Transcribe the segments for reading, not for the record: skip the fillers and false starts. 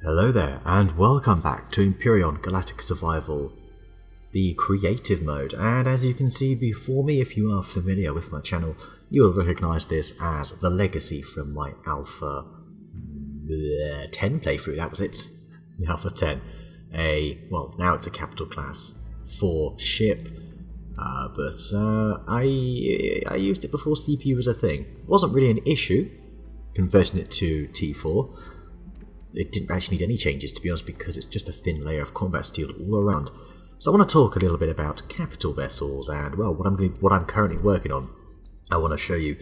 Hello there, and welcome back to Empyrion Galactic Survival, the creative mode. And as you can see before me, if you are familiar with my channel, you will recognise this as the legacy from my Alpha 10 playthrough. That was it, the Alpha 10. Well, now it's a capital class 4 ship, but I used it before CPU was a thing. It wasn't really an issue converting it to T4. It didn't actually need any changes, to be honest, because it's just a thin layer of combat steel all around. So I want to talk a little bit about capital vessels and, well, what I'm currently working on. I want to show you.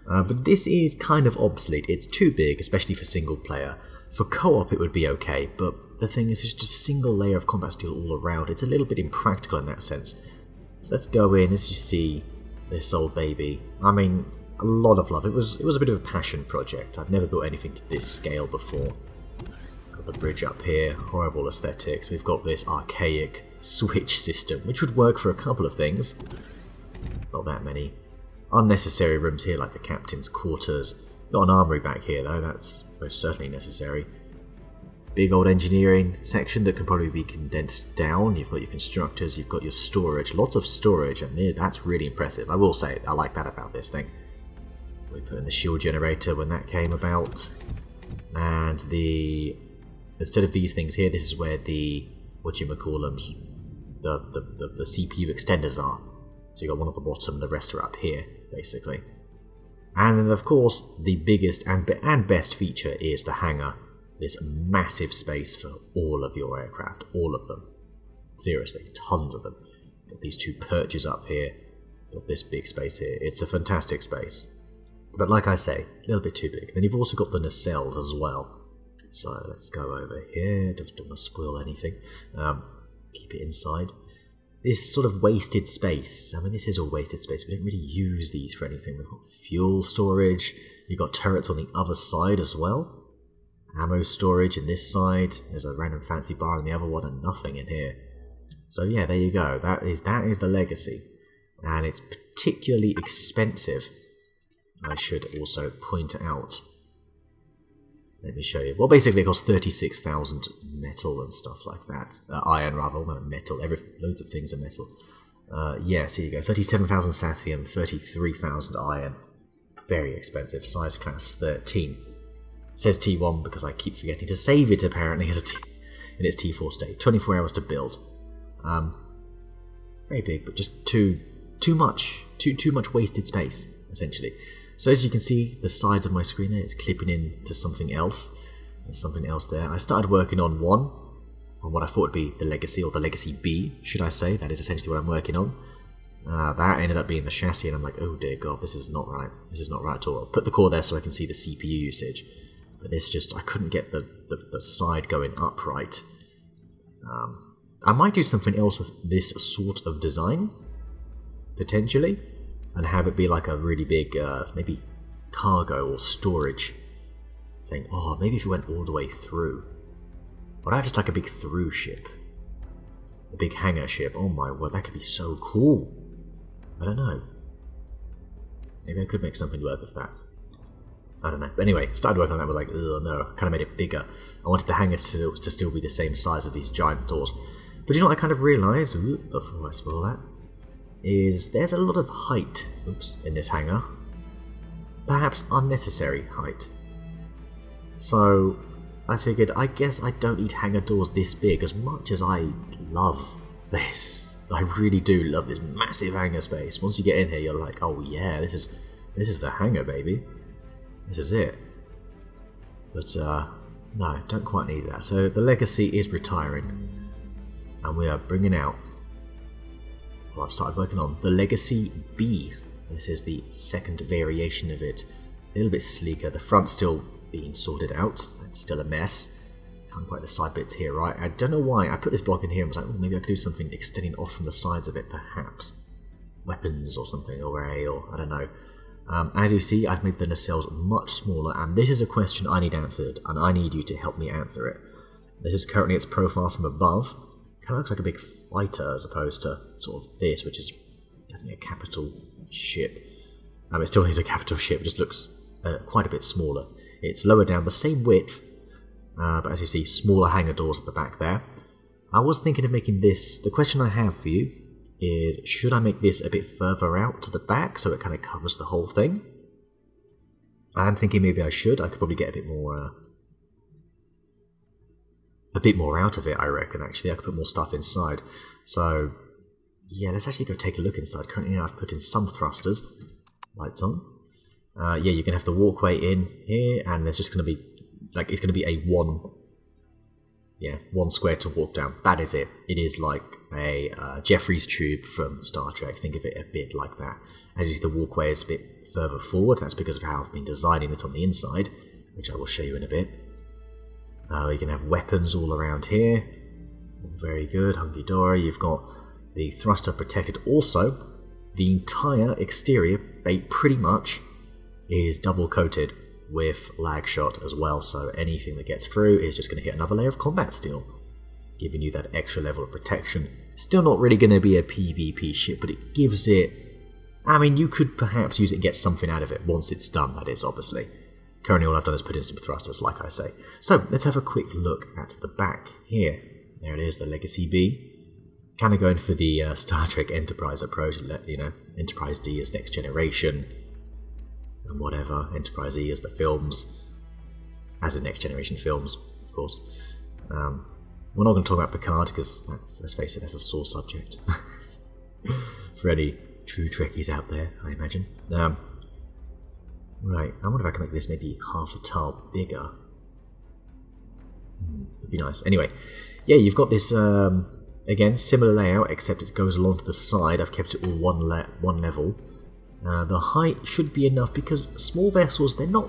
But this is kind of obsolete. It's too big, especially for single player. For co-op it would be okay, but the thing is it's just a single layer of combat steel all around. It's a little bit impractical in that sense. So let's go in. As you see, this old baby. I mean, a lot of love. It was a bit of a passion project. I've never built anything to this scale before. Got the bridge up here, horrible aesthetics. We've got this archaic switch system, which would work for a couple of things. Not that many. Unnecessary rooms here, like the captain's quarters. Got an armory back here, though. That's most certainly necessary. Big old engineering section that can probably be condensed down. You've got your constructors, you've got your storage. Lots of storage, and that's really impressive. I will say, I like that about this thing. We put in the shield generator when that came about. And instead of these things here, this is where the whatchamacallums, the CPU extenders are. So you've got one at the bottom, the rest are up here, basically. And then, of course, the biggest and best feature is the hangar. This massive space for all of your aircraft, all of them. Seriously, tons of them. Got these two perches up here, got this big space here. It's a fantastic space. But like I say, a little bit too big. Then you've also got the nacelles as well. So let's go over here. Don't want to spoil anything. Keep it inside. This sort of wasted space. I mean, this is all wasted space. We don't really use these for anything. We've got fuel storage. You've got turrets on the other side as well. Ammo storage in this side. There's a random fancy bar in the other one, and nothing in here. So yeah, there you go. That is the legacy, and it's particularly expensive. I should also point out. Let me show you. Well, basically it costs 36,000 metal and stuff like that. Iron, rather, not metal. Loads of things are metal. Yes, here you go. 37,000 sathium, 33,000 iron. Very expensive. Size class 13. It says T1 because I keep forgetting to save it, apparently, in its T4 state. 24 hours to build. Very big, but just too much. Too much wasted space, essentially. So as you can see, the sides of my screen there, it's clipping into something else. There's something else there. I started working on what I thought would be the Legacy, or the Legacy B, should I say. That is essentially what I'm working on. That ended up being the chassis, and I'm like, oh dear god, this is not right. This is not right at all. I'll put the core there so I can see the CPU usage. But this just, I couldn't get the side going up right. I might do something else with this sort of design, potentially. And have it be like a really big, maybe cargo or storage thing. Oh, maybe if it went all the way through. Or just like a big through ship. A big hangar ship. Oh my word, that could be so cool. I don't know. Maybe I could make something work with that. I don't know. But anyway, started working on that, was like, ugh, no. Kind of made it bigger. I wanted the hangar to still be the same size of these giant doors. But you know what I kind of realised, before I spoil that? Is there's a lot of height in this hangar. Perhaps unnecessary height. So I figured, I guess I don't need hangar doors this big, as much as I love this. I really do love this massive hangar space. Once you get in here, you're like, oh yeah, this is the hangar, baby. This is it. But no, don't quite need that. So the Legacy is retiring, and we are bringing out. Well, I've started working on the Legacy B. This is the second variation of it. A little bit sleeker. The front's still being sorted out. It's still a mess. Can't quite the side bits here, right? I don't know why. I put this block in here and was like, oh, maybe I could do something extending off from the sides of it, perhaps. Weapons or something, or I don't know. As you see, I've made the nacelles much smaller, and this is a question I need answered, and I need you to help me answer it. This is currently its profile from above. Kind of looks like a big fighter as opposed to sort of this, which is definitely a capital ship. It still is a capital ship, it just looks quite a bit smaller. It's lower down, the same width, but as you see, smaller hangar doors at the back there. I was thinking of making this, the question I have for you is, should I make this a bit further out to the back so it kind of covers the whole thing? I'm thinking maybe I should. I could probably get a bit more out of it, I reckon, actually. I could put more stuff inside. So, yeah, let's actually go take a look inside. Currently I've put in some thrusters. Lights on. Yeah, you're going to have the walkway in here, and there's just going to be, like, it's going to be a one square to walk down. That is it. It is like a Jeffrey's tube from Star Trek. Think of it a bit like that. As you see, the walkway is a bit further forward. That's because of how I've been designing it on the inside, which I will show you in a bit. You can have weapons all around here. Very good, hunky-dory. You've got the thruster protected. Also, the entire exterior, pretty much, is double coated with lag shot as well, so anything that gets through is just going to hit another layer of combat steel, giving you that extra level of protection. Still not really going to be a PvP ship, but it gives it... I mean, you could perhaps use it and get something out of it once it's done, that is, obviously. Currently all I've done is put in some thrusters, like I say. So, let's have a quick look at the back here. There it is, the Legacy B. Kind of going for the Star Trek Enterprise approach, you know, Enterprise D is next generation, and whatever, Enterprise E as the films, as the next generation films, of course. We're not going to talk about Picard, because that's, let's face it, that's a sore subject. For any true Trekkies out there, I imagine. Right, I wonder if I can make this maybe half a tile bigger. Would be nice. Anyway, yeah, you've got this, again, similar layout, except it goes along to the side. I've kept it all one level. The height should be enough, because small vessels, they're not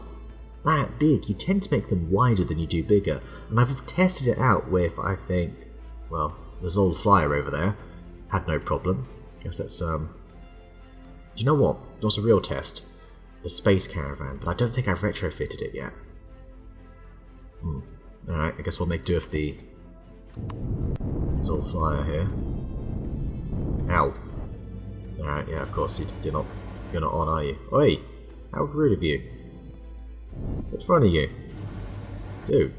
that big. You tend to make them wider than you do bigger. And I've tested it out with, I think, well, there's old flyer over there. Had no problem. Guess that's, do you know what? It was a real test. The space caravan, but I don't think I've retrofitted it yet. Alright, I guess we'll make do with the old flyer here. Ow. Alright, yeah, of course, you're not on, are you? Oi! How rude of you. What's wrong with you? Dude.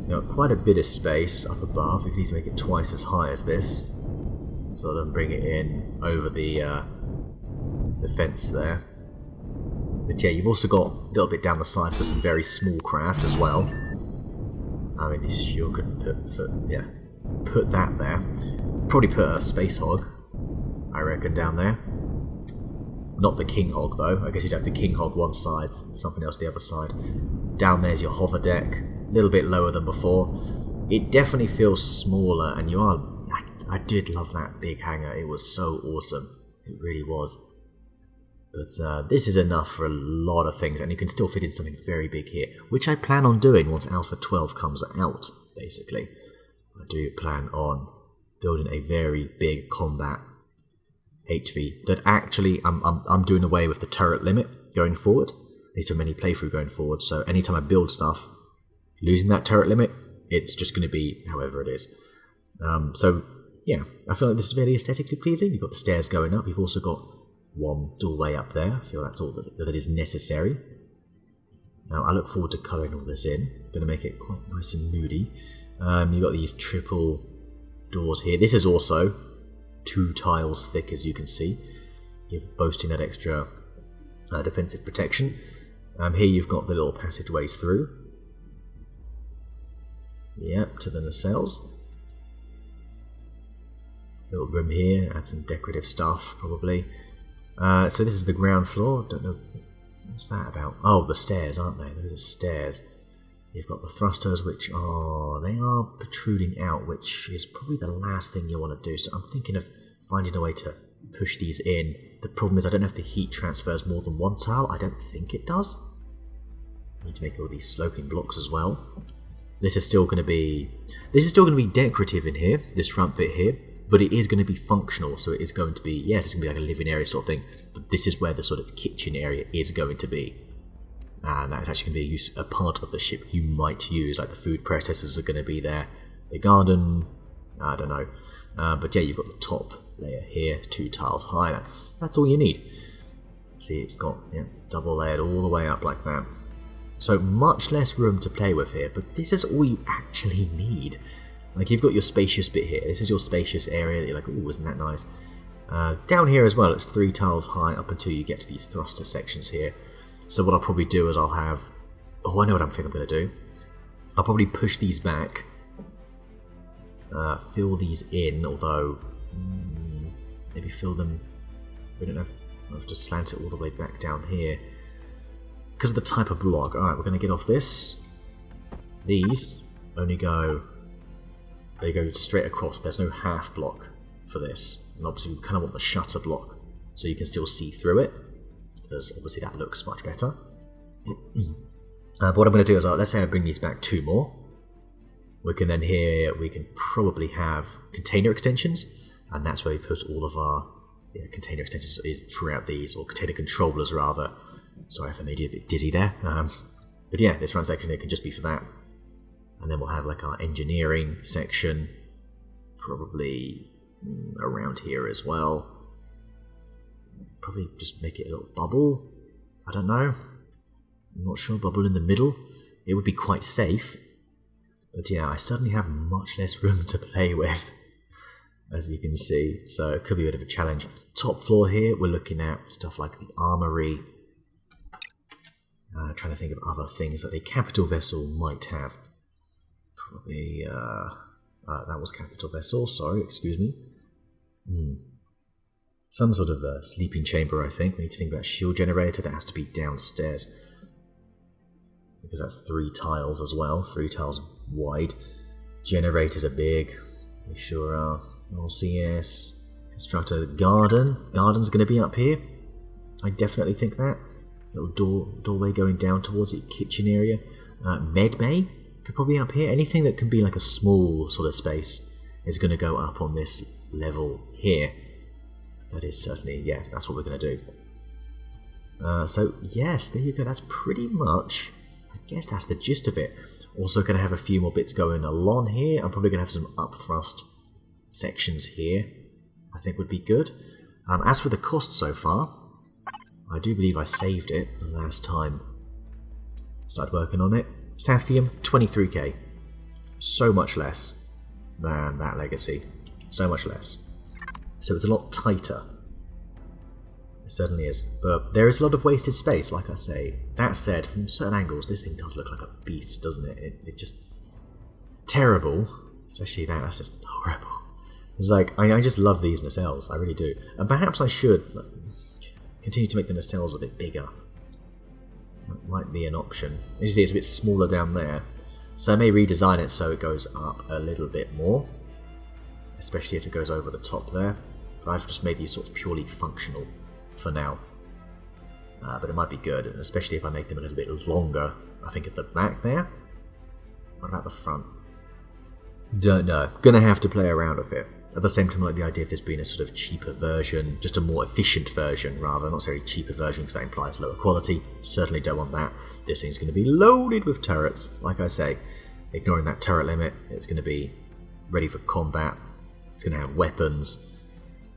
Now, quite a bit of space up above. We can easily make it twice as high as this. So then bring it in over the fence there. But yeah, you've also got a little bit down the side for some very small craft as well. I mean, you sure could put that there. Probably put a space hog, I reckon, down there. Not the king hog though. I guess you'd have the king hog one side, something else the other side. Down there's your hover deck, a little bit lower than before. It definitely feels smaller, and you are... I did love that big hangar. It was so awesome. It really was. But this is enough for a lot of things, and you can still fit in something very big here, which I plan on doing once Alpha 12 comes out, basically. I do plan on building a very big combat HV that actually I'm doing away with the turret limit going forward. At least for many playthrough going forward, so anytime I build stuff, losing that turret limit, it's just going to be however it is. So, yeah, I feel like this is very aesthetically pleasing. You've got the stairs going up, you've also got one doorway up there. I feel that's all that is necessary. Now I look forward to colouring all this in. Going to make it quite nice and moody. You've got these triple doors here. This is also 2 tiles thick, as you can see. You're boasting that extra defensive protection. Here you've got the little passageways through. Yep, to the nacelles. Little room here, add some decorative stuff probably. So this is the ground floor. Don't know what's that about. Oh, the stairs, aren't they? Those are stairs. You've got the thrusters, which are protruding out, which is probably the last thing you want to do. So I'm thinking of finding a way to push these in. The problem is I don't know if the heat transfers more than one tile. I don't think it does. I need to make all these sloping blocks as well. This is still going to be decorative in here. This front bit here. But it is going to be functional, so it is going to be, yes, it's going to be like a living area sort of thing, but this is where the sort of kitchen area is going to be. And that's actually going to be a part of the ship you might use, like the food processors are going to be there, the garden, I don't know. But yeah, you've got the top layer here, 2 tiles high, that's all you need. See, it's got double layered all the way up like that. So much less room to play with here, but this is all you actually need. Like, you've got your spacious bit here. This is your spacious area that you're like, oh, isn't that nice? Down here as well, it's 3 tiles high up until you get to these thruster sections here. So what I'll probably do is I'll have... Oh, I know what I'm going to do. I'll probably push these back. Fill these in, although... maybe fill them... We don't know if I'll have to slant it all the way back down here. Because of the type of block. Alright, we're going to get off this. These only go... They go straight across. There's no half block for this. And obviously we kind of want the shutter block so you can still see through it. Because obviously that looks much better. But what I'm going to do is, let's say I bring these back 2 more. We can then here, we can probably have container extensions. And that's where we put all of our container extensions is throughout these, or container controllers rather. Sorry if I made you a bit dizzy there. But yeah, this front section here can just be for that. And then we'll have like our engineering section, probably around here as well. Probably just make it a little bubble. I don't know. I'm not sure. Bubble in the middle. It would be quite safe. But yeah, I suddenly have much less room to play with, as you can see. So it could be a bit of a challenge. Top floor here, we're looking at stuff like the armory. Trying to think of other things that a capital vessel might have. Probably, that was capital vessel, sorry, excuse me. Some sort of sleeping chamber, I think. We need to think about shield generator, that has to be downstairs. Because that's 3 tiles as well, 3 tiles wide. Generators are big, they sure are. LCS, construct a garden. Garden's going to be up here. I definitely think that. Little doorway going down towards the kitchen area. Med bay could probably be up here. Anything that can be like a small sort of space is going to go up on this level here. That is certainly, yeah, that's what we're going to do. So yes, there you go. That's pretty much, I guess that's the gist of it. Also going to have a few more bits going along here. I'm probably going to have some up thrust sections here. I think would be good. As for the cost so far, I do believe I saved it the last time I started working on it. Sathium, 23k. So much less than that legacy. So much less. So it's a lot tighter. It certainly is. But there is a lot of wasted space, like I say. That said, from certain angles, this thing does look like a beast, doesn't it? It's just terrible. Especially that's just horrible. It's like, I just love these nacelles, I really do. And perhaps I should continue to make the nacelles a bit bigger. That might be an option. As you see, it's a bit smaller down there. So I may redesign it so it goes up a little bit more. Especially if it goes over the top there. But I've just made these sort of purely functional for now. But it might be good, and especially if I make them a little bit longer. I think at the back there. What about the front? Don't know. Gonna have to play around with it. At the same time, I like the idea of this being a sort of cheaper version, just a more efficient version, rather. Not necessarily cheaper version, because that implies lower quality. Certainly don't want that. This thing's going to be loaded with turrets, like I say. Ignoring that turret limit, it's going to be ready for combat. It's going to have weapons.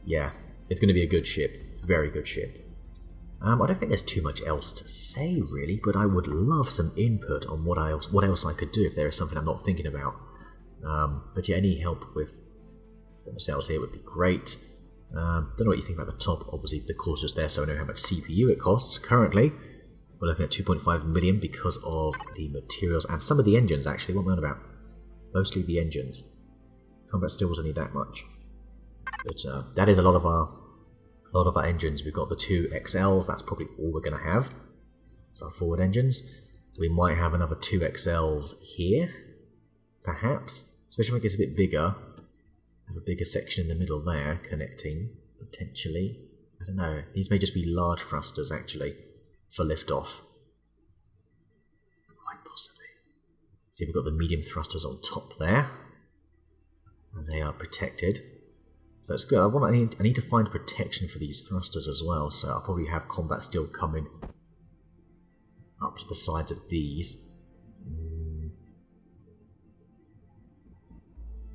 Yeah, it's going to be a good ship. Very good ship. I don't think there's too much else to say, really, but I would love some input on what else I could do if there is something I'm not thinking about. But yeah, any help with the nacelles here would be great. Don't know what you think about the top. Obviously, the core's just there, so I know how much CPU it costs. Currently, we're looking at 2.5 million because of the materials and some of the engines, actually. What am I on about? Mostly the engines. Combat still wasn't need that much. But that is a lot of our engines. We've got the 2 XLs. That's probably all we're going to have. It's our forward engines. We might have another 2 XLs here, perhaps. Especially when it gets a bit bigger. Have a bigger section in the middle there, connecting, potentially. I don't know. These may just be large thrusters, actually, for liftoff. Quite possibly. See, we've got the medium thrusters on top there. And they are protected. So it's good. I need to find protection for these thrusters as well, so I'll probably have combat steel coming up to the sides of these.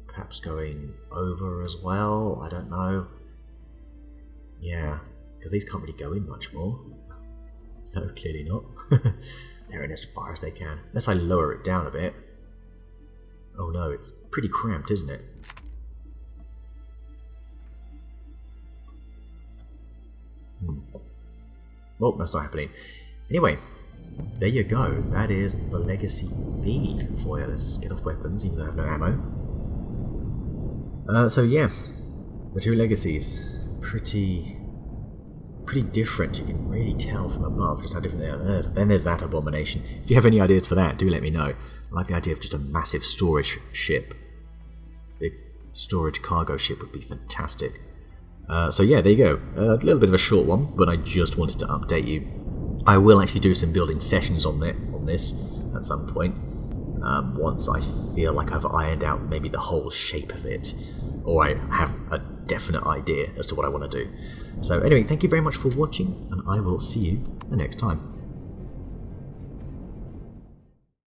Perhaps going over as well, I don't know. Yeah, because these can't really go in much more. No, clearly not. they're in as far as they can. Unless I lower it down a bit. Oh no, it's pretty cramped, isn't it? Well, that's not happening. Anyway, there you go. That is the Legacy B for you. Let's get off weapons, even though I have no ammo. So yeah, the two Legacies, pretty different. You can really tell from above just how different they are. Then there's that abomination. If you have any ideas for that, do let me know. I like the idea of just a massive storage ship. Big storage cargo ship would be fantastic. So yeah, there you go. A little bit of a short one, but I just wanted to update you. I will actually do some building sessions on this at some point. Once I feel like I've ironed out maybe the whole shape of it, or I have a definite idea as to what I want to do. So anyway, thank you very much for watching, and I will see you the next time.